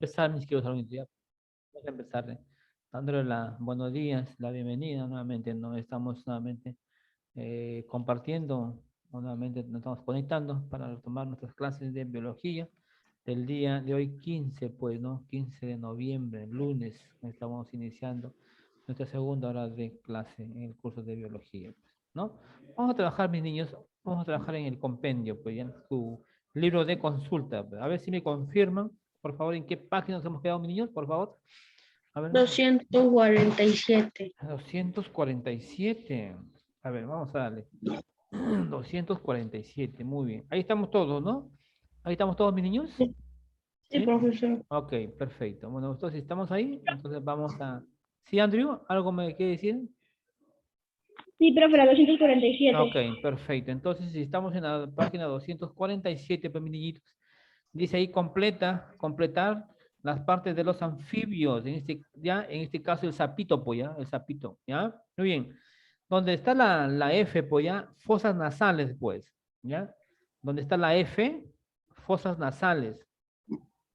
empezar, mis queridos alumnos, ya vamos a empezar, dándole la buenos días, la bienvenida nuevamente, ¿no? Estamos nuevamente compartiendo, nuevamente nos estamos conectando para retomar nuestras clases de biología del día de hoy 15, pues, ¿no? 15 de noviembre, lunes, estamos iniciando nuestra segunda hora de clase en el curso de biología, pues, ¿no? Vamos a trabajar, mis niños, vamos a trabajar en el compendio, pues, ya en su libro de consulta. A ver si me confirman, por favor, en qué página nos hemos quedado, mis niños, por favor. A ver. 247. 247. A ver, vamos a darle. 247, muy bien. Ahí estamos todos, ¿no? Ahí estamos todos, mis niños. Sí, ¿Sí? profesor. Ok, perfecto. Bueno, entonces estamos ahí. Entonces vamos a... ¿Sí, Andrew? ¿Algo me quiere decir? Sí, profe, la 247. Ok, perfecto. Entonces, si estamos en la página 247, pues, mis niñitos, dice ahí completar las partes de los anfibios. En este caso, el sapito, pues, ¿ya? El sapito, ¿ya? Muy bien. Donde está la F, pues, ¿ya? Fosas nasales, pues, ¿ya? Donde está la F, fosas nasales,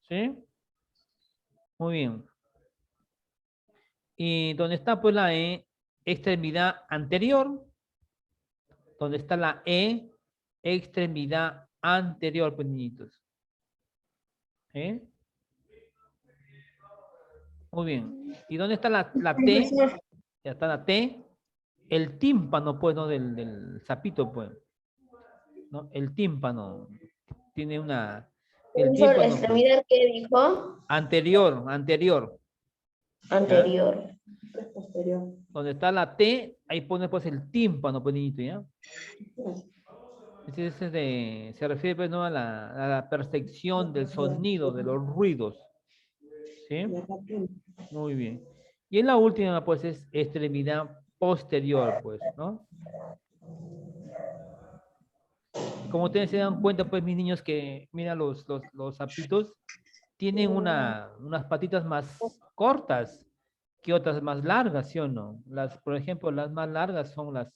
¿sí? Muy bien. Y donde está, pues, la E, extremidad anterior, donde está la E, extremidad anterior, pues, niñitos. ¿Eh? Muy bien. ¿Y dónde está la T? Profesor, Ya está la T, el tímpano, pues, ¿no? Del sapito, pues, ¿no? El tímpano tiene el profesor, tímpano, pues, extremidad que dijo anterior, ¿ya? anterior. Posterior. Donde está la T, ahí pone, pues, el tímpano, pues, niñito, ¿ya? Se refiere, pues, ¿no? A la percepción del sonido, de los ruidos, ¿sí? Muy bien. Y en la última, pues, es extremidad posterior, pues, ¿no? Y como ustedes se dan cuenta, pues, mis niños, que, mira, los sapitos tienen unas patitas más cortas que otras más largas, ¿sí o no? Por ejemplo, las más largas son las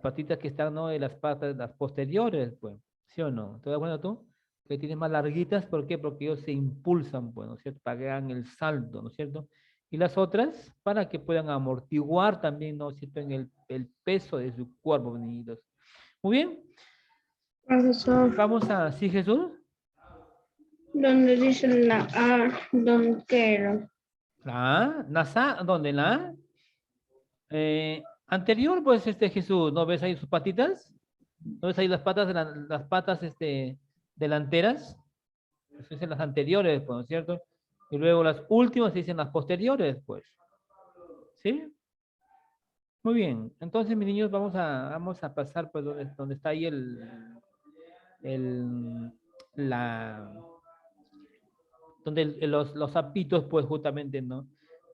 patitas que están, ¿no? En las patas, las posteriores, pues, ¿sí o no? ¿Te das cuenta tú? Que tienen más larguitas, ¿por qué? Porque ellos se impulsan, pues, ¿no es cierto? Para que hagan el salto, ¿no es cierto? Y las otras, para que puedan amortiguar también, ¿no es cierto? En el peso de su cuerpo, niñitos. Muy bien. Profesor, Vamos a, ¿sí, Jesús? ¿dónde dice la A? ¿Dónde quiero? La A, ¿dónde la A? Anterior, pues, Jesús, ¿no ves ahí sus patitas? ¿No ves ahí las patas, las patas, delanteras? Eso dicen las anteriores, pues, ¿no es cierto? Y luego las últimas se dicen las posteriores, pues. ¿Sí? Muy bien. Entonces, mis niños, vamos a pasar, pues, donde está ahí el, la, donde los sapitos, pues, justamente, ¿no?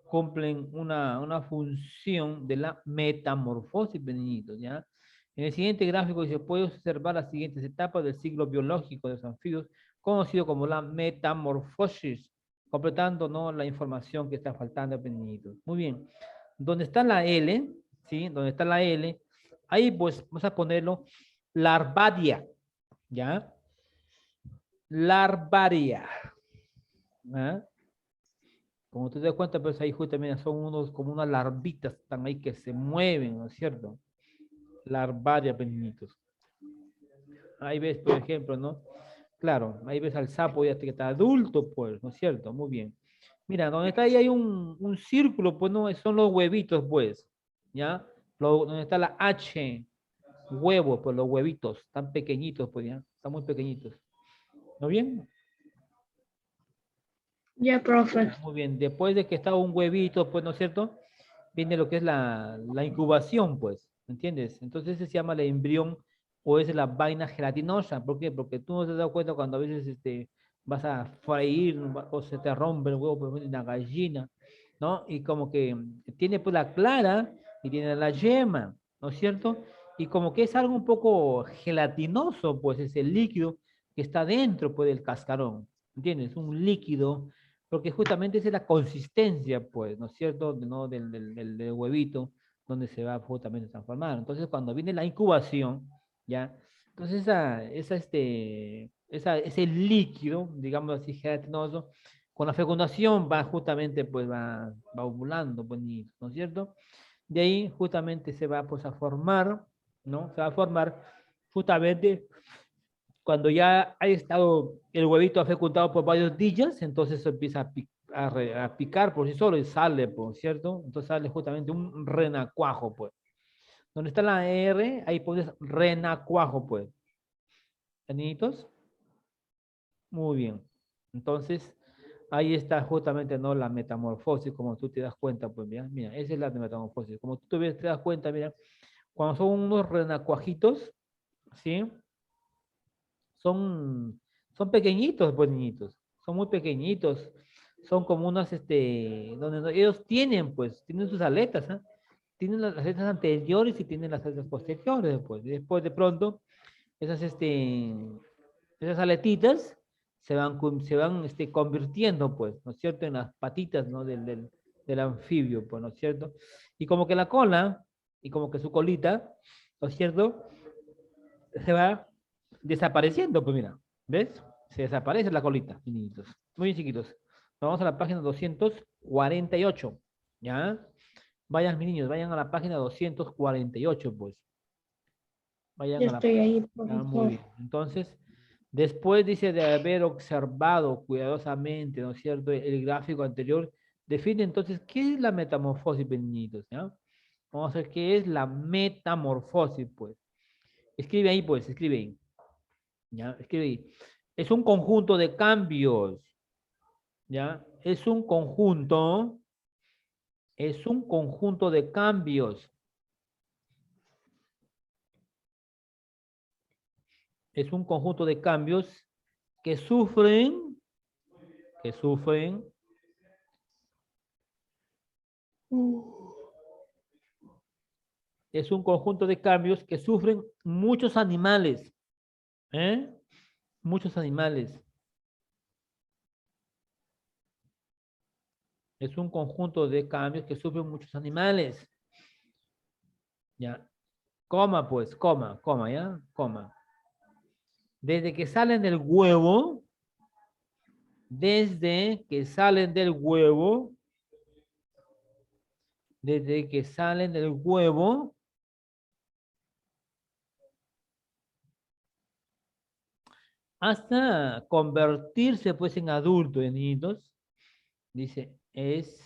Cumplen una función de la metamorfosis, pues, niñitos, ¿ya? En el siguiente gráfico se puede observar las siguientes etapas del ciclo biológico de los anfibios, conocido como la metamorfosis, completando, ¿no? La información que está faltando, pues, niñitos. Muy bien. Donde está la L, ¿sí? Donde está la L, ahí, pues, vamos a ponerlo larvaria, ¿ya? Larvaria. ¿Ah? Como te das cuenta, pues ahí justamente son unos como unas larvitas, están ahí que se mueven, ¿no es cierto? Larvaria, pequeñitos. Ahí ves, por ejemplo, ¿no? Claro, ahí ves al sapo ya que está adulto, pues, ¿no es cierto? Muy bien. Mira, donde está ahí hay un círculo, pues, ¿no? Son los huevitos, pues, ¿ya? Donde está la H, huevo, pues los huevitos, están pequeñitos, pues, ¿ya? Están muy pequeñitos. ¿No bien? Ya, profe. Muy bien. Después de que está un huevito, pues, ¿no es cierto? Viene lo que es la incubación, pues, ¿entiendes? Entonces ese se llama el embrión o es la vaina gelatinosa. ¿Por qué? Porque tú no te das cuenta cuando a veces vas a freír o se te rompe el huevo, por ejemplo, una gallina, ¿no? Y como que tiene pues la clara y tiene la yema, ¿no es cierto? Y como que es algo un poco gelatinoso, pues ese líquido que está dentro pues del cascarón, ¿entiendes? Un líquido porque justamente esa es la consistencia, pues, ¿no es cierto?, ¿no? Del huevito, donde se va justamente a transformar. Entonces, cuando viene la incubación, ¿ya? Entonces, ese líquido, digamos así, gelatinoso, Con la fecundación va justamente, pues va ovulando, pues, ¿no es cierto? De ahí justamente se va pues a formar, ¿no? Se va a formar justamente cuando ya ha estado el huevito fecundado por varios días, entonces se empieza a picar por sí solo y sale, pues, ¿cierto? Entonces sale justamente un renacuajo, pues. Donde está la R, ahí pones renacuajo, pues. ¿Niñitos? Muy bien. Entonces, ahí está justamente, ¿no? La metamorfosis, como tú te das cuenta, pues, mira, esa es la metamorfosis. Como tú te das cuenta, mira, cuando son unos renacuajitos, ¿sí? Son, son pequeñitos, pues, niñitos. Son muy pequeñitos. Son como unas, donde ellos tienen, pues, tienen sus aletas, ¿ah? Tienen las aletas anteriores y tienen las aletas posteriores, pues. Y después, de pronto, esas, esas aletitas se van convirtiendo, pues, ¿no es cierto?, en las patitas, ¿no?, del anfibio, pues, ¿no es cierto? Y como que la cola, y como que su colita, ¿no es cierto?, se va desapareciendo, pues mira, ¿ves? Se desaparece la colita, niñitos. Muy bien, chiquitos. Vamos a la página 248, ¿ya? Vayan, mis niños, vayan a la página 248, pues. Vayan Ya a la... estoy ahí, Ah, muy profesor. bien. Entonces, después dice de haber observado cuidadosamente, ¿no es cierto?, el gráfico anterior, define entonces qué es la metamorfosis, niñitos, ¿ya? Vamos a ver qué es la metamorfosis, pues. Escribe ahí, pues, escribe ahí. ¿Ya? Escribe ahí. Es un conjunto de cambios, ¿ya? Es un conjunto de cambios. Es un conjunto de cambios que sufren, que sufren es un conjunto de cambios que sufren muchos animales, ¿eh? Muchos animales. Es un conjunto de cambios que sufren muchos animales. ¿Ya? Coma, pues, coma, ¿ya? Coma. Desde que salen del huevo, desde que salen del huevo, desde que salen del huevo, hasta convertirse pues en adultos, niñitos, dice, es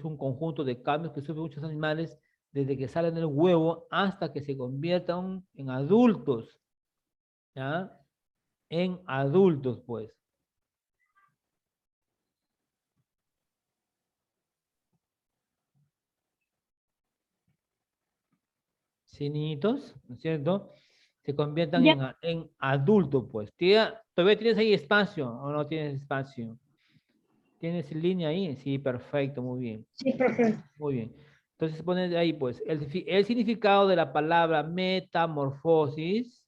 un conjunto de cambios que sufren muchos animales desde que salen del huevo hasta que se conviertan en adultos, ¿ya? En adultos, pues. ¿Sí, niñitos? ¿No es cierto? Se conviertan Ya. en adultos, pues. ¿Todavía tienes ahí espacio o no tienes espacio? ¿Tienes línea ahí? Sí, perfecto, muy bien. Sí, profesor. Muy bien. Entonces pones ahí, pues, el significado de la palabra metamorfosis,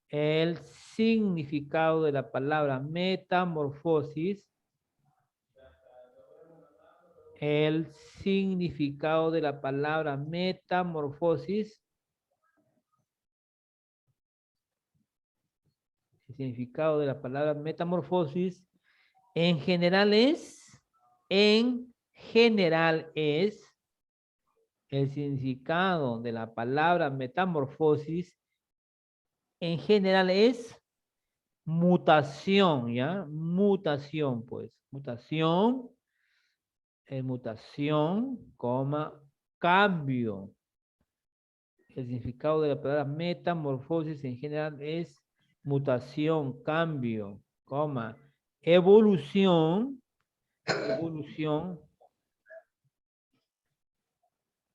el significado de la palabra metamorfosis, el significado de la palabra metamorfosis, el significado de la palabra metamorfosis, en general es, el significado de la palabra metamorfosis en general es mutación, ¿ya? Mutación, pues. Mutación, mutación, coma, cambio. El significado de la palabra metamorfosis en general es mutación, cambio, coma, evolución, evolución,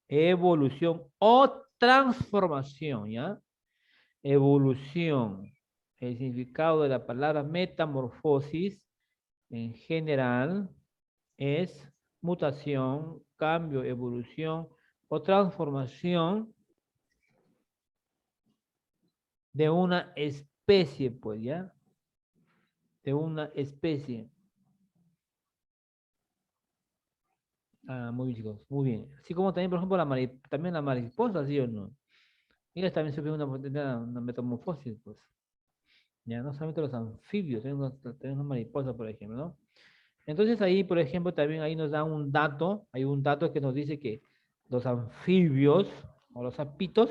evolución o transformación, ¿ya? Evolución. El significado de la palabra metamorfosis en general es mutación, cambio, evolución o transformación de una especie, pues, ¿ya? De una especie. Ah, muy bien, chicos, muy bien. Así como también, por ejemplo, también la mariposa, ¿sí o no? Ellas también sufren una metamorfosis, pues. Ya no solamente los anfibios, tenemos mariposas, por ejemplo, ¿no? Entonces ahí, por ejemplo, también ahí nos da un dato, hay un dato que nos dice que los anfibios o los sapitos,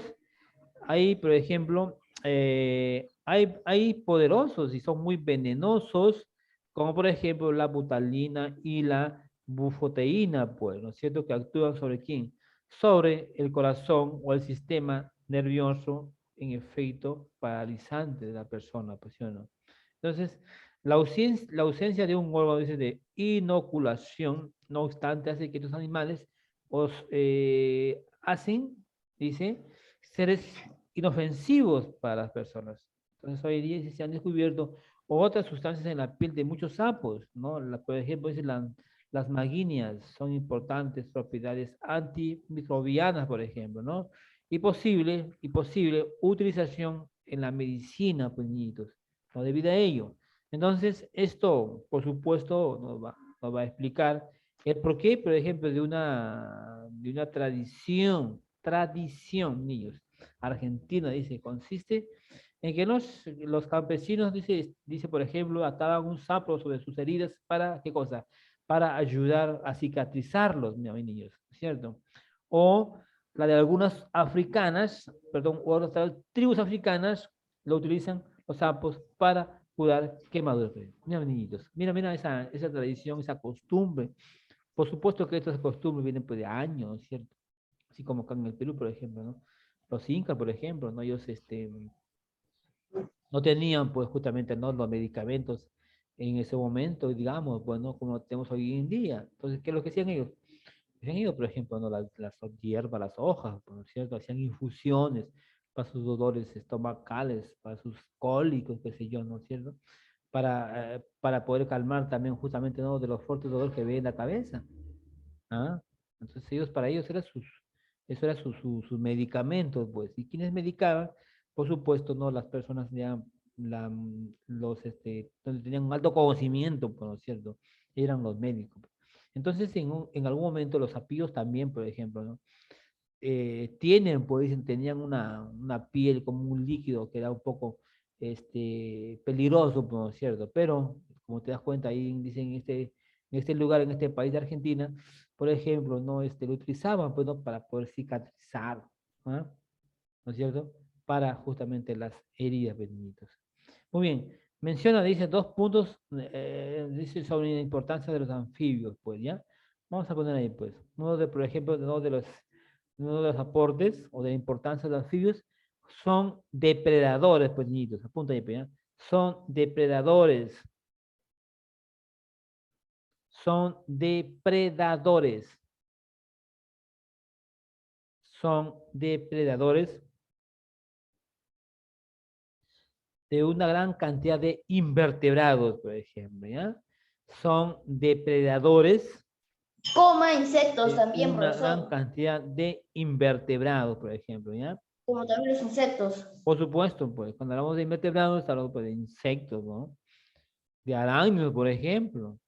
hay, por ejemplo, hay poderosos y son muy venenosos, como por ejemplo la butalina y la bufoteína, pues, ¿no es cierto? Que actúan sobre quién? Sobre el corazón o el sistema nervioso en efecto paralizante de la persona, pues, ¿sí o no? Entonces, la ausencia de un órgano dice, de inoculación, no obstante, hace que estos animales hacen, dice, seres inofensivos para las personas. Entonces, hoy día se han descubierto otras sustancias en la piel de muchos sapos, ¿no? Por ejemplo, dice las maguinias son importantes propiedades antimicrobianas, por ejemplo, ¿no? Y posible utilización en la medicina, pues, niñitos, ¿no? Debido a ello. Entonces, esto, por supuesto, nos va a explicar el porqué, por ejemplo, de una tradición, niños, argentina, dice, consiste en que los campesinos, dice, por ejemplo, ataban un sapo sobre sus heridas para, ¿qué cosa? Para ayudar a cicatrizarlos, mi niños, ¿cierto? O la de algunas africanas, perdón, o otras tribus africanas lo utilizan los sapos para curar quemaduras. Mira, mis niñitos, mira esa tradición, esa costumbre. Por supuesto que estas costumbres vienen pues, de años, ¿cierto? Así como acá en el Perú, por ejemplo, ¿no? Los incas, por ejemplo, ¿no? Ellos no tenían, pues, justamente, ¿no? Los medicamentos en ese momento, digamos, pues, ¿no? Como tenemos hoy en día. Entonces, ¿qué es lo que hacían ellos? Hacían ellos, por ejemplo, ¿no? Las hierbas, las hojas, ¿no es cierto? Hacían infusiones para sus dolores estomacales, para sus cólicos, qué sé yo, ¿no es cierto? Para poder calmar también justamente, ¿no? De los fuertes dolores que ve en la cabeza. ¿Ah? Entonces ellos, para ellos eso era sus medicamentos, pues. ¿Y quiénes medicaban? Por supuesto, no las personas ya, donde tenían un alto conocimiento, por ¿no es cierto? Eran los médicos. Entonces, en algún momento los sapíos también, por ejemplo, ¿no? Tienen, pues dicen, tenían una piel como un líquido que era un poco peligroso, pues, ¿no es cierto? Pero, como te das cuenta, ahí dicen en este lugar, en este país de Argentina, por ejemplo, ¿no? Lo utilizaban, pues, ¿no? Para poder cicatrizar, ¿ah? ¿No es cierto? Para justamente las heridas, pequeñitos. Muy bien, menciona, dice, dos puntos, dice sobre la importancia de los anfibios, pues, ¿ya? Vamos a poner ahí, pues, por ejemplo, uno de los aportes o de la importancia de los anfibios son depredadores, pues, niñitos, apunta ahí, pues, ¿ya? Son depredadores, son depredadores, son depredadores de una gran cantidad de invertebrados, por ejemplo, ¿ya? Son depredadores Coma insectos de también, una gran profesor. cantidad de invertebrados, por ejemplo, ¿ya? Como también los insectos. Por supuesto, pues, cuando hablamos de invertebrados, hablamos pues, de insectos, ¿no? De arácnidos, por ejemplo.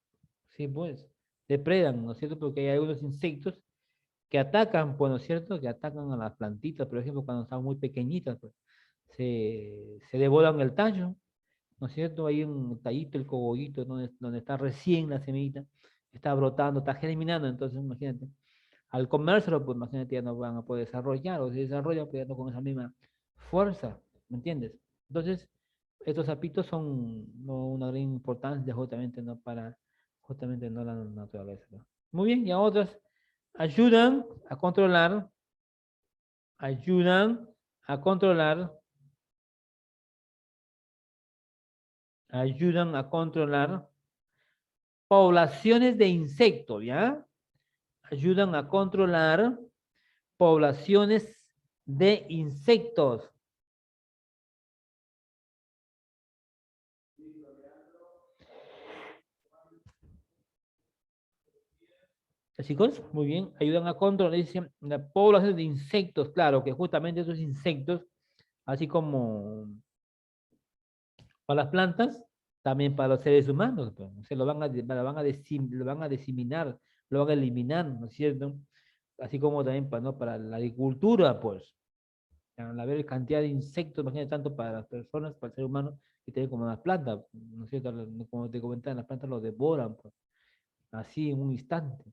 Sí, pues, depredan, ¿no es cierto? Porque hay algunos insectos que atacan, pues, ¿no es cierto? Que atacan a las plantitas, por ejemplo, cuando están muy pequeñitas, pues, se devoran el tallo, ¿no es cierto? Hay un tallito, el cogollito, donde está recién la semillita, está brotando, está germinando, entonces imagínate, al comérselo, pues imagínate, ya no van a poder desarrollar, o si desarrollan, pues ya no con esa misma fuerza, ¿me entiendes? Entonces, estos sapitos son, ¿no? Una gran importancia justamente, ¿no? Para justamente, ¿no? La naturaleza, ¿no? Muy bien, y a otras ayudan a controlar, ayudan a controlar, ayudan a controlar poblaciones de insectos, ¿ya? Ayudan a controlar poblaciones de insectos. Chicos, muy bien, ayudan a controlar, dicen, la población de insectos, claro, que justamente esos insectos, así como para las plantas, también para los seres humanos, pues, se lo van a diseminar, lo van a eliminar, ¿no es cierto? Así como también para, ¿no? Para la agricultura, pues, al haber cantidad de insectos, imagínate tanto para las personas, para el ser humano, y también como las plantas, ¿no es cierto? Como te comentaba, las plantas lo devoran, pues, así en un instante.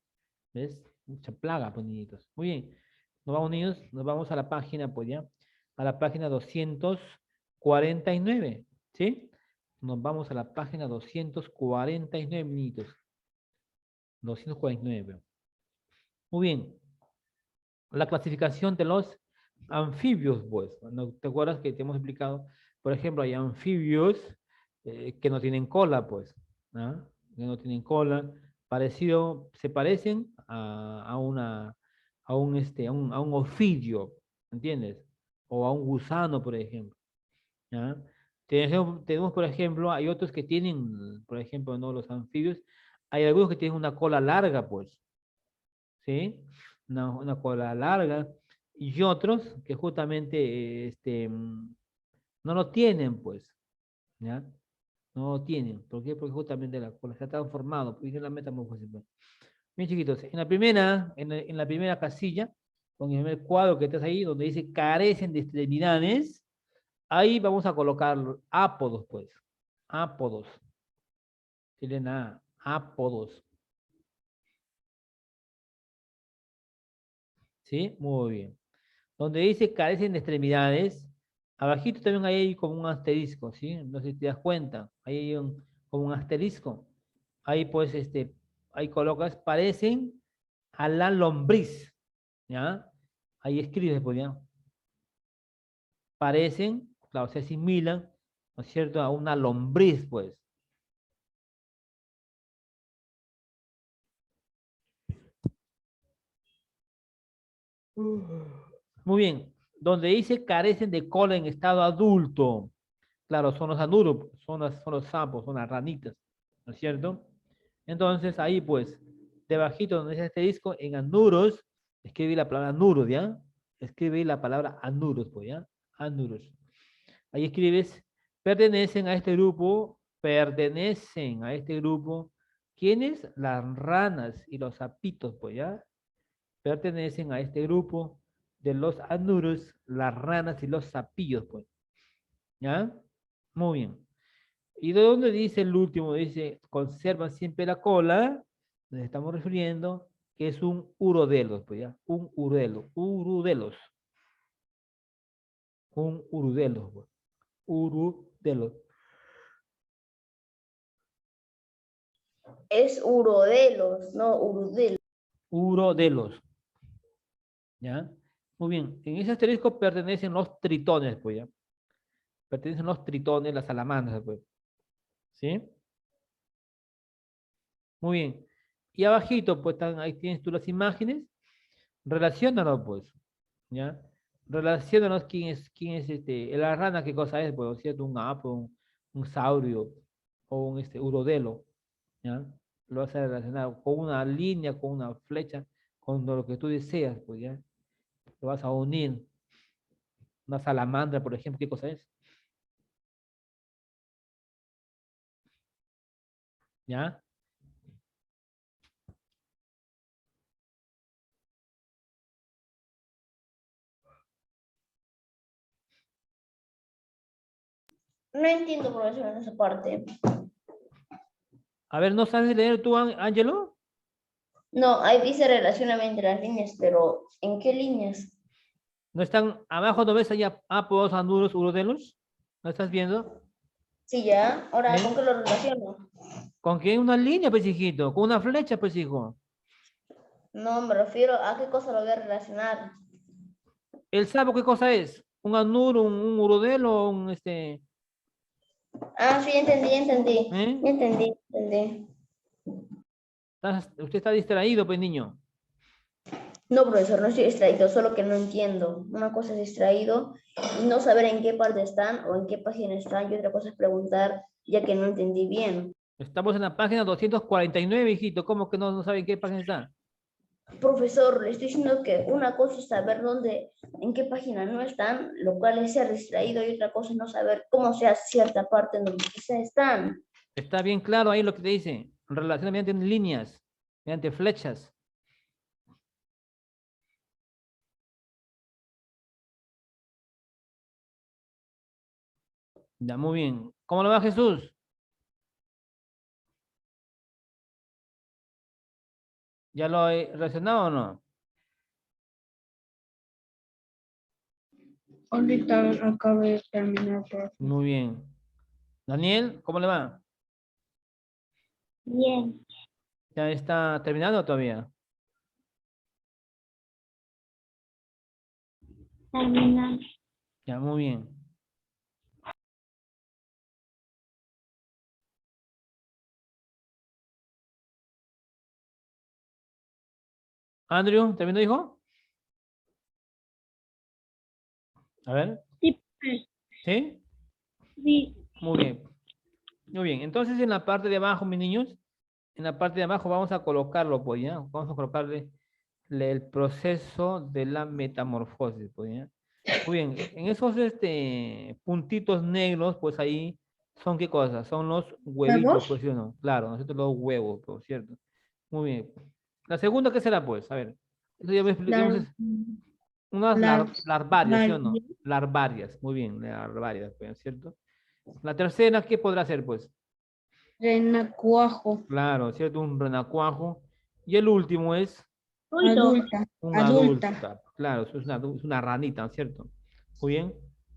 ¿Ves? Mucha plaga, pues, niñitos. Muy bien. Nos vamos, niños, nos vamos a la página, pues ya, a la página 249, ¿sí? Nos vamos a la página 249, niñitos. 249. Muy bien. La clasificación de los anfibios, pues. ¿No te acuerdas que te hemos explicado? Por ejemplo, hay anfibios que no tienen cola, pues. ¿Ah? Que no tienen cola. Parecido, se parecen a un ofidio, ¿entiendes? O a un gusano, por ejemplo. ¿Ya? Tenemos, por ejemplo, hay otros que tienen, por ejemplo, no los anfibios, hay algunos que tienen una cola larga, pues. ¿Sí? Una cola larga, y otros que justamente no lo tienen, pues, ¿ya? No lo tienen. ¿Por qué? Porque justamente la cola se ha transformado, pues, la metamorfosis. Pues. Bien, chiquitos, en la primera casilla, con el primer cuadro que estás ahí, donde dice carecen de extremidades, ahí vamos a colocar ápodos, pues. Ápodos. Tienen ápodos. ¿Sí? Muy bien. Donde dice carecen de extremidades, abajito también hay como un asterisco, ¿sí? No sé si te das cuenta, ahí hay como un asterisco. Ahí pues, ahí colocas, parecen a la lombriz, ¿ya? Ahí escribes, pues, ¿ya? Parecen, claro, se asimilan, ¿no es cierto?, a una lombriz, pues. Muy bien. Donde dice carecen de cola en estado adulto. Claro, son los anuros, son los sapos, son las ranitas, ¿no es cierto? Entonces, ahí pues, debajito donde dice este disco, en anuros, escribí la palabra anuros, ¿ya? Escribí la palabra anuros, pues, ¿ya? Anuros. Ahí escribes, pertenecen a este grupo, ¿quiénes? Las ranas y los sapitos, pues, ¿ya? Pertenecen a este grupo de los anuros, las ranas y los sapillos, pues, ¿ya? Muy bien. ¿Y de dónde dice el último? Dice, conservan siempre la cola. Nos estamos refiriendo que es un urodelos, pues ya. Un urudelo. Urudelos. Un urudelos, pues. Urudelos. Es urodelos, no urudelos. Urodelos. ¿Ya? Muy bien. En ese asterisco pertenecen los tritones, pues ya. Pertenecen los tritones, las salamandras, pues. ¿Sí? Muy bien. Y abajito, pues ahí tienes tú las imágenes. Relaciónalo, pues. ¿Ya? Relaciónanos quién es la rana, qué cosa es, pues, ¿no es cierto? Un apo, un saurio, o un urodelo, ¿ya? Lo vas a relacionar con una línea, con una flecha, con lo que tú deseas, pues, ¿ya? Lo vas a unir. Una salamandra, por ejemplo, ¿qué cosa es? ¿Ya? No entiendo, profesor, en esa parte. A ver, ¿no sabes leer tú, Ángelo? No, ahí dice relacionamiento entre las líneas, pero ¿en qué líneas? ¿No están abajo, no ves allá apos, anuros, urodelos? ¿No estás viendo? Sí, ya. Ahora, ¿con ¿Eh? qué lo relaciono? ¿Con qué? Una línea, pues, hijito. Con una flecha, pues, hijo. No, me refiero a qué cosa lo voy a relacionar. ¿El sapo qué cosa es? ¿Un anur, un urodelo, Ah, sí, entendí, entendí. ¿eh? Entendí, entendí. Usted está distraído, pues, niño. No, profesor, no estoy distraído, solo que no entiendo. Una cosa es distraído y no saber en qué parte están o en qué página están, y otra cosa es preguntar ya que no entendí bien. Estamos en la página 249, hijito. ¿Cómo que no saben qué página está? Profesor, le estoy diciendo que una cosa es saber dónde, en qué página no están, lo cual es ser distraído, y otra cosa es no saber cómo sea cierta parte en donde quizás están. Está bien claro ahí lo que te dice. Relaciona mediante líneas, mediante flechas. Ya, muy bien. ¿Cómo lo va Jesús? ¿Ya lo he relacionado o no? Ahorita acabo de terminar, profe. Muy bien. Daniel, ¿cómo le va? Bien. ¿Ya está terminado todavía? Terminando. Ya, muy bien. Andrew, ¿terminó, hijo? A ver, Sí, pues, ¿sí? sí. Muy bien. Muy bien. Entonces, en la parte de abajo, mis niños, en la parte de abajo vamos a colocarlo, pues, ¿ya? Vamos a colocarle el proceso de la metamorfosis, pues, ¿ya? Muy bien. En esos puntitos negros, pues ahí son ¿qué cosas? Son los huevitos, ¿Huevos? pues, ¿sí o no? Claro, nosotros los huevos, por cierto. Muy bien. La segunda, ¿qué será, pues? A ver. Eso ya digamos, Lar, es unas las, larvarias, ¿sí o no? lar- Larvarias. Muy bien, larvarias, pues, ¿cierto? La tercera, ¿qué podrá ser, pues? renacuajo. Claro, ¿cierto? Un renacuajo. Y el último es Adulta. un Adulta. adulta. Claro, eso es una ranita, ¿cierto? Muy bien.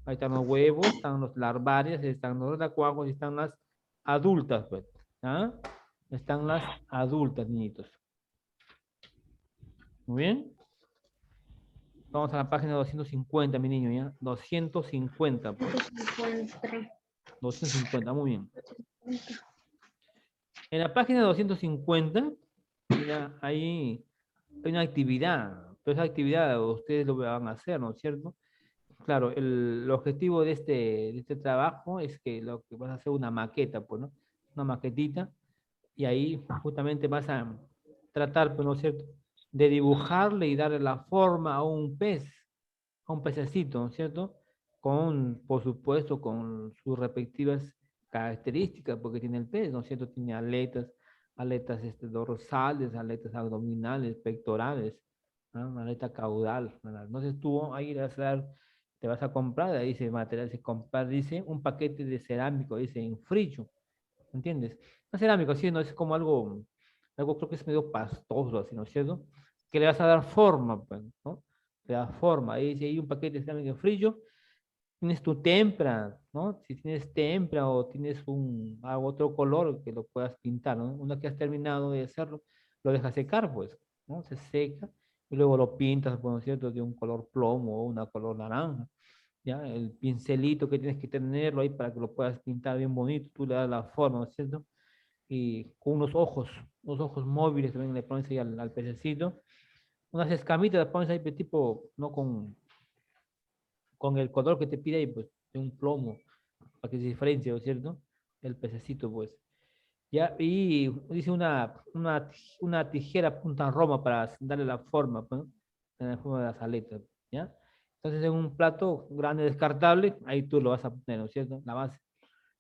Ahí están los huevos, están los larvarias, están los renacuajos y están las adultas, pues. ¿Ah? Están las adultas, niñitos. Muy bien. Vamos a la página 250, mi niño, ¿ya? 250, pues. 150. 250, muy bien. En la página 250, mira, ahí hay una actividad. Pero esa actividad ustedes lo van a hacer, ¿no es cierto? Claro, el objetivo de este trabajo es que lo que vas a hacer una maqueta, pues, ¿no? Una maquetita, y ahí justamente vas a tratar, pues, ¿no es cierto?, de dibujarle y darle la forma a un pez, a un pececito, ¿no es cierto? Con, por supuesto, con sus respectivas características, porque tiene el pez, ¿no es cierto? Tiene aletas, aletas dorsales, aletas abdominales, pectorales, ¿no? Aleta caudal, ¿verdad? Entonces tú ahí vas a dar, te vas a comprar, ahí dice material, se comprar, dice un paquete de cerámico, dice en frillo, ¿entiendes? No cerámico, sí, no es como algo creo que es medio pastoso, así, ¿no es cierto? Que le vas a dar forma, pues, ¿no? Le das forma, ahí dice hay un paquete de cerámico en frillo, tienes tu témpera, ¿no? Si tienes témpera o tienes otro color que lo puedas pintar, ¿no? Una que has terminado de hacerlo, lo dejas secar, pues, ¿no? Se seca y luego lo pintas, por cierto, de un color plomo o una color naranja, ¿ya? El pincelito que tienes que tenerlo ahí para que lo puedas pintar bien bonito, tú le das la forma, ¿no es cierto? Y con unos ojos móviles también le pones ahí al pececito, unas escamitas le pones ahí, pues, tipo, no con el color que te pide ahí, pues, de un plomo, para que se diferencie, ¿no es cierto? El pececito, pues. Ya, y dice una tijera punta roma para darle la forma, pues, ¿no? En la forma de las aletas, ¿ya? Entonces, en un plato grande descartable, ahí tú lo vas a poner, ¿no es cierto? La base.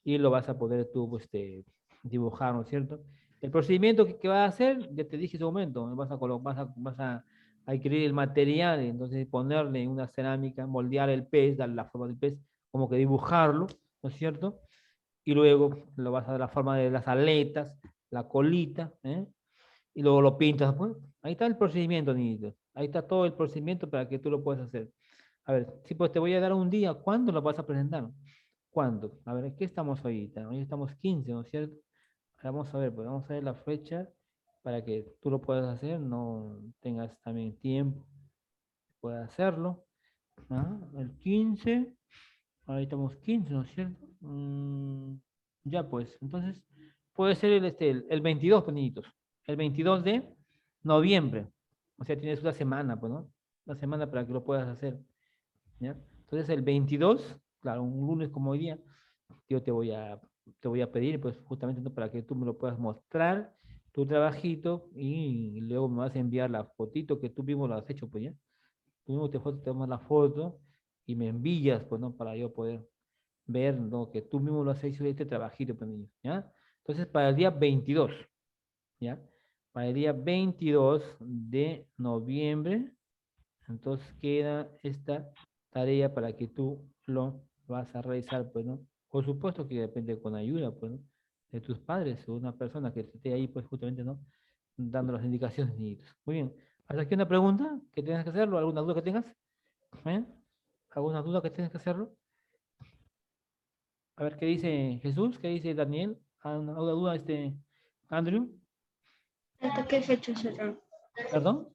Y lo vas a poder tú, pues, dibujar, ¿no es cierto? El procedimiento que vas a hacer, ya te dije en ese momento, vas a adquirir el material, entonces ponerle en una cerámica, moldear el pez, darle la forma del pez, como que dibujarlo, ¿no es cierto? Y luego lo vas a dar la forma de las aletas, la colita, ¿eh? Y luego lo pintas, pues. Ahí está el procedimiento, niñitos. Ahí está todo el procedimiento para que tú lo puedas hacer. A ver, sí, pues te voy a dar un día. ¿Cuándo lo vas a presentar? ¿Cuándo? A ver, ¿qué estamos ahorita? Hoy estamos 15, ¿no es cierto? Ahora vamos a ver, pues vamos a ver la fecha para que tú lo puedas hacer, no tengas también tiempo, puedas hacerlo. ¿Ah? El 15, ahí estamos 15, ¿no es cierto? Ya pues, entonces puede ser el 22, pues, niñitos. El 22 de noviembre. O sea, tienes una semana, pues, ¿no? Una semana para que lo puedas hacer. ¿Ya? Entonces el 22, claro, un lunes como hoy día, yo te voy a pedir, pues, justamente, ¿no?, para que tú me lo puedas mostrar, tu trabajito, y luego me vas a enviar la fotito que tú mismo lo has hecho, pues, ¿ya? Tú mismo te tomas la foto y me envías, pues, ¿no? Para yo poder ver, ¿no?, que tú mismo lo has hecho este trabajito, pues, niño, ¿ya? Entonces, para el día 22, ¿ya? Para el día 22 de noviembre, entonces queda esta tarea para que tú lo vas a realizar, pues, ¿no?, Por supuesto que depende con ayuda, pues, ¿no? De tus padres o una persona que esté ahí, pues, justamente, ¿no? Dando las indicaciones, niñitos. Muy bien. ¿Hasta aquí una pregunta que tengas que hacerlo? ¿Alguna duda que tengas? ¿Eh? ¿Alguna duda que tengas que hacerlo? A ver, ¿qué dice Jesús? ¿Qué dice Daniel? ¿Alguna duda, Andrew? ¿Hasta qué fecha será? ¿Perdón?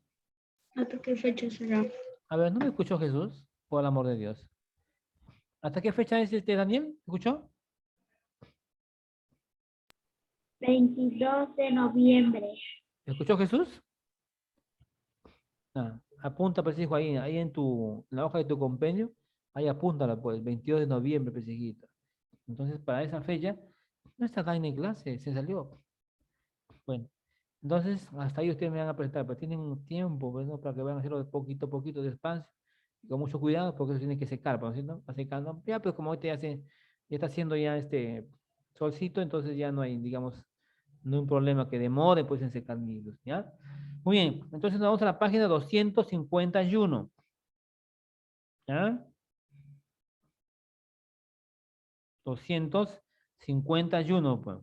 ¿Hasta qué fecha será? A ver, ¿no me escuchó Jesús? Por el amor de Dios. ¿Hasta qué fecha es Daniel? ¿Me escuchó? 22 de noviembre. ¿Me escuchó Jesús? Ah, apunta, pues, hijo, ahí en la hoja de tu compendio, ahí apúntala, pues, 22 de noviembre, pues, hijita. Entonces, para esa fecha, no está tan en clase, se salió. Bueno, entonces, hasta ahí ustedes me van a prestar, pero tienen un tiempo, pues, ¿no? Para que vayan a hacerlo de poquito a poquito, despacio, y con mucho cuidado, porque eso tiene que secar, ¿no? ¿Sí, no? Va secando. Ya, pues, como ahorita ya está haciendo ya solcito, entonces ya no hay, digamos, no hay un problema que demore, pues, en secar libros, ¿ya? Muy bien, entonces vamos a la página 251, ¿ya? 251, pues.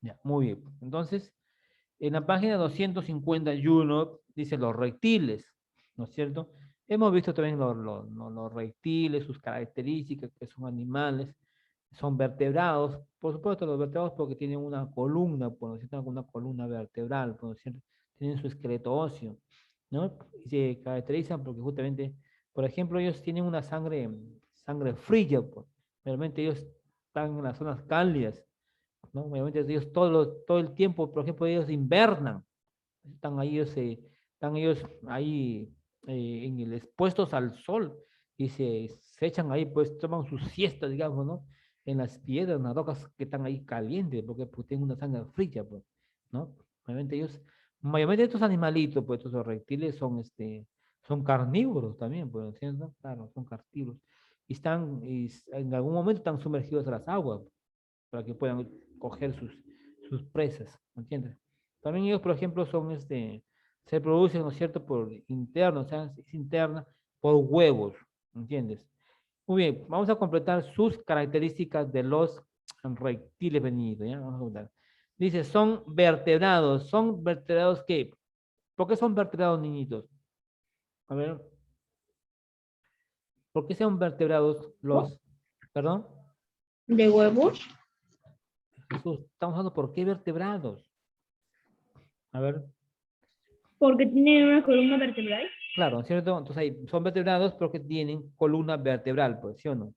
Ya, muy bien. Entonces, en la página 251 dice los reptiles, ¿no es cierto? Hemos visto también los reptiles, sus características, que son animales, son vertebrados. Por supuesto, los vertebrados porque tienen una columna, por decirlo, una columna vertebral, por decirlo, tienen su esqueleto óseo, ¿no? Y se caracterizan porque justamente, por ejemplo, ellos tienen una sangre fría, pues. Realmente ellos están en las zonas cálidas, ¿no? Obviamente ellos todo el tiempo, por ejemplo, ellos invernan, están ellos ahí expuestos al sol y se echan ahí, pues toman su siesta, digamos, ¿no? En las piedras, en las rocas que están ahí calientes, porque pues, tienen una sangre fría, pues, ¿no? Mayormente estos animalitos, pues estos reptiles son carnívoros también, pues, ¿cierto? Claro, son carnívoros. Y en algún momento están sumergidos a las aguas para que puedan coger sus presas, ¿me entiendes? También ellos, por ejemplo, se producen, ¿no es cierto?, por interno, o sea, es interna, por huevos, ¿me entiendes? Muy bien, vamos a completar sus características de los reptiles venidos, ¿ya? Vamos a completar. Dice, ¿son vertebrados qué? ¿Por qué son vertebrados, niñitos? A ver, ¿por qué son vertebrados perdón? ¿De huevos? Jesús, estamos hablando por qué vertebrados. A ver, Porque tienen una columna vertebral. claro, ¿cierto? Entonces ahí son vertebrados porque tienen columna vertebral, pues, ¿sí o no?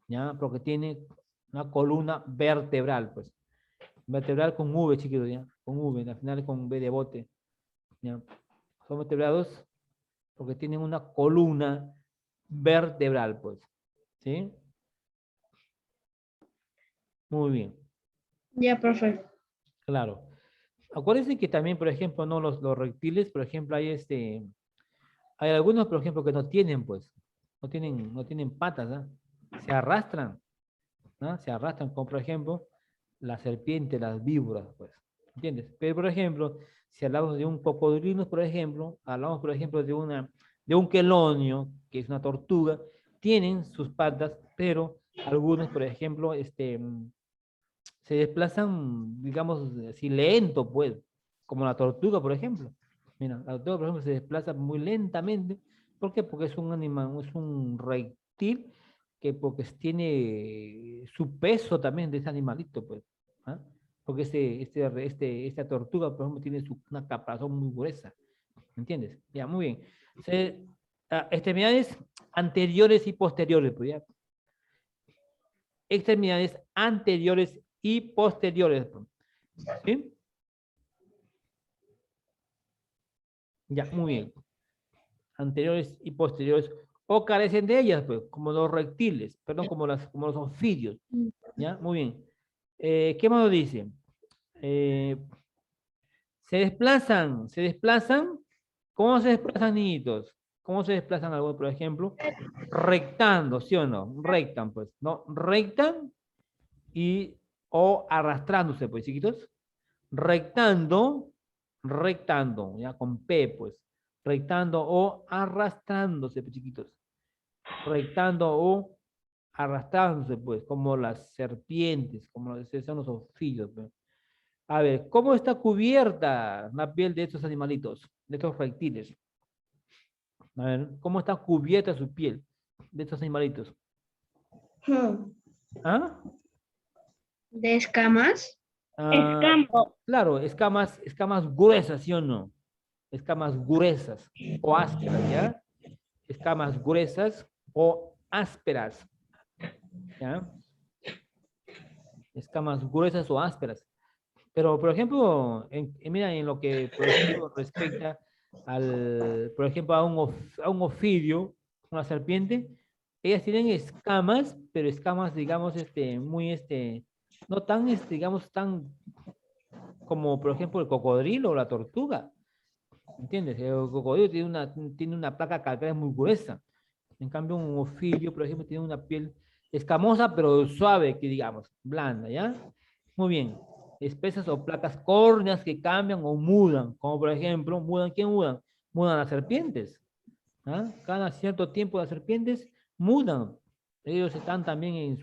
¿Ya? Porque tienen una columna vertebral, pues. Vertebral con V, chiquito, ¿ya? Con V, al final con V de bote, ¿ya? Son vertebrados porque tienen una columna vertebral, pues. ¿Sí? Muy bien, Ya, profe. claro. Acuérdense que también, por ejemplo, no los reptiles, por ejemplo, hay algunos, por ejemplo, que no tienen, pues, no tienen patas, ¿ah? Se arrastran, ¿no? Se arrastran, como por ejemplo la serpiente, las víboras, pues, ¿entiendes? Pero, por ejemplo, si hablamos de un cocodrilo, por ejemplo, hablamos, por ejemplo, de un quelonio, que es una tortuga, tienen sus patas, pero algunos, por ejemplo, se desplazan, digamos, así lento, pues, como la tortuga, por ejemplo. Mira, la tortuga, por ejemplo, se desplaza muy lentamente. ¿Por qué? Porque es un animal, es un reptil que porque tiene su peso también de ese animalito, pues. ¿Ah? Porque esta tortuga, por ejemplo, tiene una caparazón muy gruesa. ¿Me entiendes? Ya, muy bien. Extremidades anteriores y posteriores, pues ya. Extremidades anteriores y posteriores. ¿Sí? Ya, muy bien. Anteriores y posteriores. O carecen de ellas, pues, como los reptiles, perdón, como los anfibios. ¿Ya? Muy bien. ¿Qué más nos dice? Eh, se desplazan. ¿Cómo se desplazan, niñitos? ¿Cómo se desplazan algunos, por ejemplo? Rectando, ¿sí o no? Rectan, pues, ¿no? Rectan o arrastrándose, pues, chiquitos. Rectando, ya con P, pues. rectando o arrastrándose, pues, chiquitos. Rectando o arrastrándose, pues, como las serpientes, como son los ofidios, pues. A ver, ¿cómo está cubierta la piel de estos animalitos, de estos reptiles? A ver, ¿cómo está cubierta su piel de estos animalitos? Hmm. ¿Ah? ¿De escamas? Ah, Escama. claro, escamas gruesas, ¿sí o no? Escamas gruesas o ásperas, ¿ya? Escamas gruesas o ásperas, ¿ya? Escamas gruesas o ásperas. Pero, por ejemplo, mira, en lo que, por ejemplo, respecta por ejemplo, a un ofidio, una serpiente, ellas tienen escamas, pero escamas, digamos, muy, no tan, digamos, tan como, por ejemplo, el cocodrilo o la tortuga, ¿entiendes? El cocodrilo tiene una placa calcárea muy gruesa. En cambio, un ofidio, por ejemplo, tiene una piel escamosa, pero suave, que digamos, blanda, ¿ya? Muy bien. Espesas o placas córneas que cambian o mudan, como por ejemplo, ¿mudan quién mudan? Mudan las serpientes. ¿Ah? Cada cierto tiempo las serpientes mudan. Ellos están también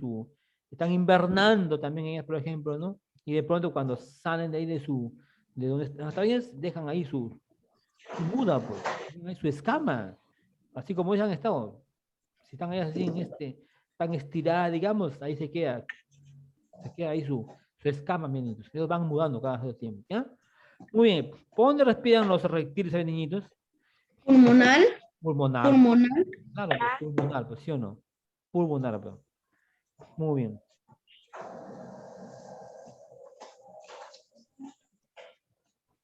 están invernando también ellas, por ejemplo, ¿no? Y de pronto cuando salen de ahí de donde están las ellas, dejan ahí su muda, pues, dejan ahí su escama, así como ellos han estado. Si están ellas así tan estiradas, digamos, ahí se queda ahí su escama, mis niños. Ellos van mudando cada cierto tiempo, ¿ya? Muy bien. ¿Por dónde respiran los reptiles, niñitos? Pulmonal. Pulmonar. Pulmonar. Claro, pues pulmonar, pues sí o no. Pulmonar, pues. Muy bien.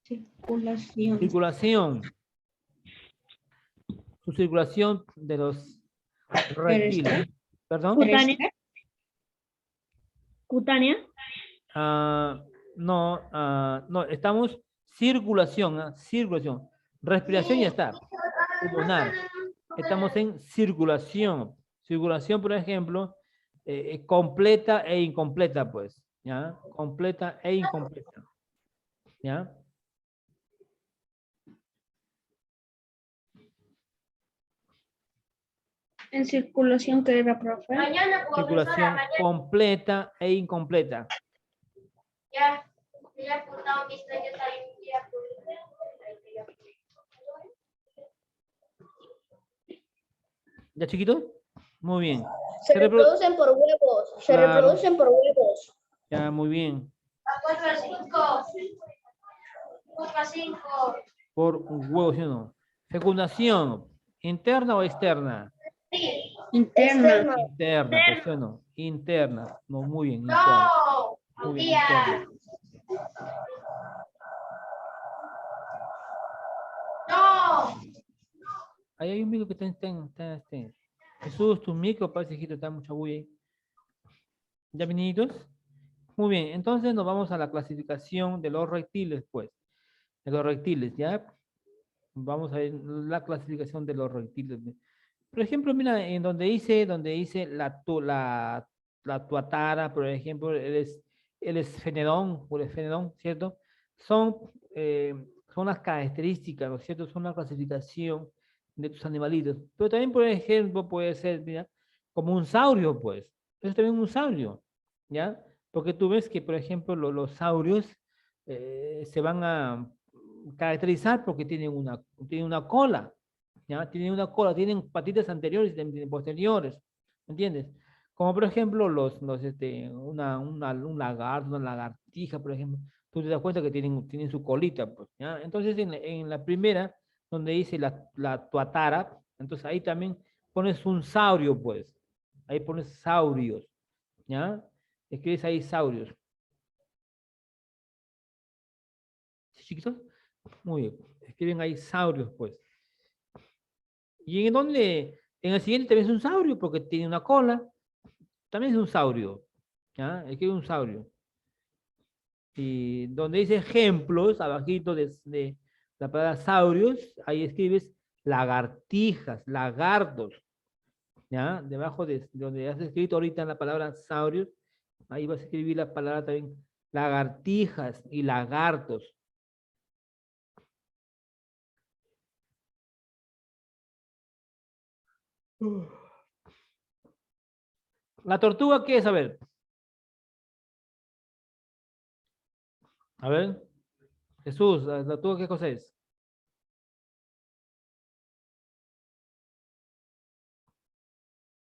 Circulación. Circulación. Su circulación de los reptiles. ¿Perdón? Cutánea. Cutánea. No, no, estamos circulación, circulación. Respiración ya está. Pulmonar. Estamos en circulación. Circulación, por ejemplo, completa e incompleta, pues. ¿Ya? Completa e incompleta. ¿Ya? En circulación que era, profe. Circulación completa e incompleta. Ya, ya apuntado mi estrella también. ¿Ya, chiquitos? Muy bien. Se reproducen por huevos. Se Claro. reproducen por huevos. Ya, muy bien. A 4 a 5. 4 a 5. Por un huevo, ¿sí o no? Fecundación. ¿Interna o externa? Interna. Interna, pues, ¿sí o no? Interna. No, muy bien, interna. No. Muy bien, Día. interna. No. Ahí hay un micro que está. Jesús, tu micro parece que está mucha bulla ahí. ¿Ya, venidos? Muy bien, entonces nos vamos a la clasificación de los reptiles, pues. De los reptiles, ¿ya? Vamos a ver la clasificación de los reptiles. Por ejemplo, mira, en donde dice la tuatara, por ejemplo, el esfenedón, o el esfenedón, ¿cierto? Son, son las características, ¿no es cierto? Son la clasificación de tus animalitos. Pero también, por ejemplo, puede ser, mira, como un saurio, pues. Es también un saurio, ¿ya? Porque tú ves que, por ejemplo, los saurios se van a caracterizar porque tienen una cola, ¿ya? Tienen una cola, tienen patitas anteriores y posteriores, ¿entiendes? Como por ejemplo un lagarto, una lagartija, por ejemplo, tú te das cuenta que tienen su colita, pues, ¿ya? Entonces en la primera, donde dice la tuatara, entonces ahí también pones un saurio, pues, ahí pones saurios, ¿ya? Escribes ahí saurios. ¿Sí, chiquitos? Muy bien, escriben ahí saurios, pues. ¿Y en dónde? En el siguiente también es un saurio porque tiene una cola. También es un saurio. ¿Ya? Es que es un saurio. Y donde dice ejemplos, abajito de la palabra saurios, ahí escribes lagartijas, lagartos. ¿Ya? Debajo de donde has escrito ahorita en la palabra saurios, ahí vas a escribir la palabra también lagartijas y lagartos. ¿La tortuga qué es? A ver. A ver. Jesús, ¿la tortuga qué cosa es?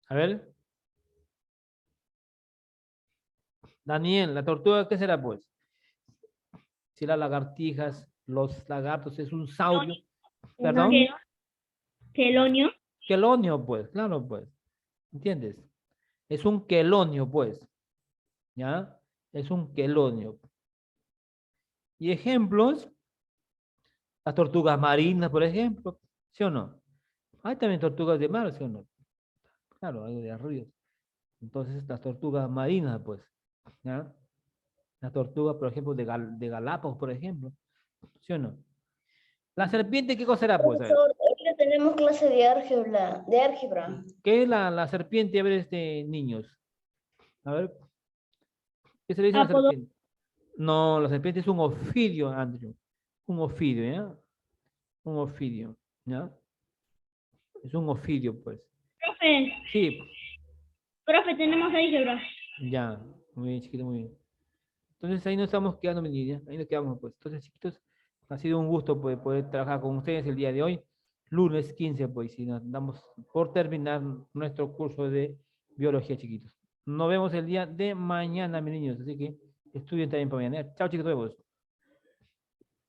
A ver. Daniel, ¿la tortuga qué será, pues? Si las lagartijas, los lagartos, es un saurio. ¿Perdón? Quelonio. Quelonio, pues, claro, pues. ¿Entiendes? Es un quelonio, pues. ¿Ya? Es un quelonio. Y ejemplos, las tortugas marinas, por ejemplo. ¿Sí o no? Hay también tortugas de mar, ¿sí o no? Claro, hay de ríos. Entonces, las tortugas marinas, pues. ¿Ya? Las tortugas, por ejemplo, de Galápagos, por ejemplo. ¿Sí o no? La serpiente, ¿qué cosa será, pues? A ver. Profesor, ahorita tenemos clase de álgebra, ¿Qué es la serpiente? A ver, niños. A ver, ¿qué se le dice a la Apodo. serpiente? No, la serpiente es un ofidio, Andrew. Un ofidio, ¿ya? Un ofidio, ¿ya? Es un ofidio, pues. Profe, Sí, tenemos álgebra. ya. Muy bien, chiquito, muy bien. Entonces ahí nos estamos quedando, mi niña. Ahí nos quedamos, pues. Entonces, chiquitos, ha sido un gusto pues, poder trabajar con ustedes el día de hoy. Lunes 15, pues, y nos damos por terminar nuestro curso de biología, chiquitos. Nos vemos el día de mañana, mis niños. Así que estudien también para mañana. Chao, chicos, nuevos.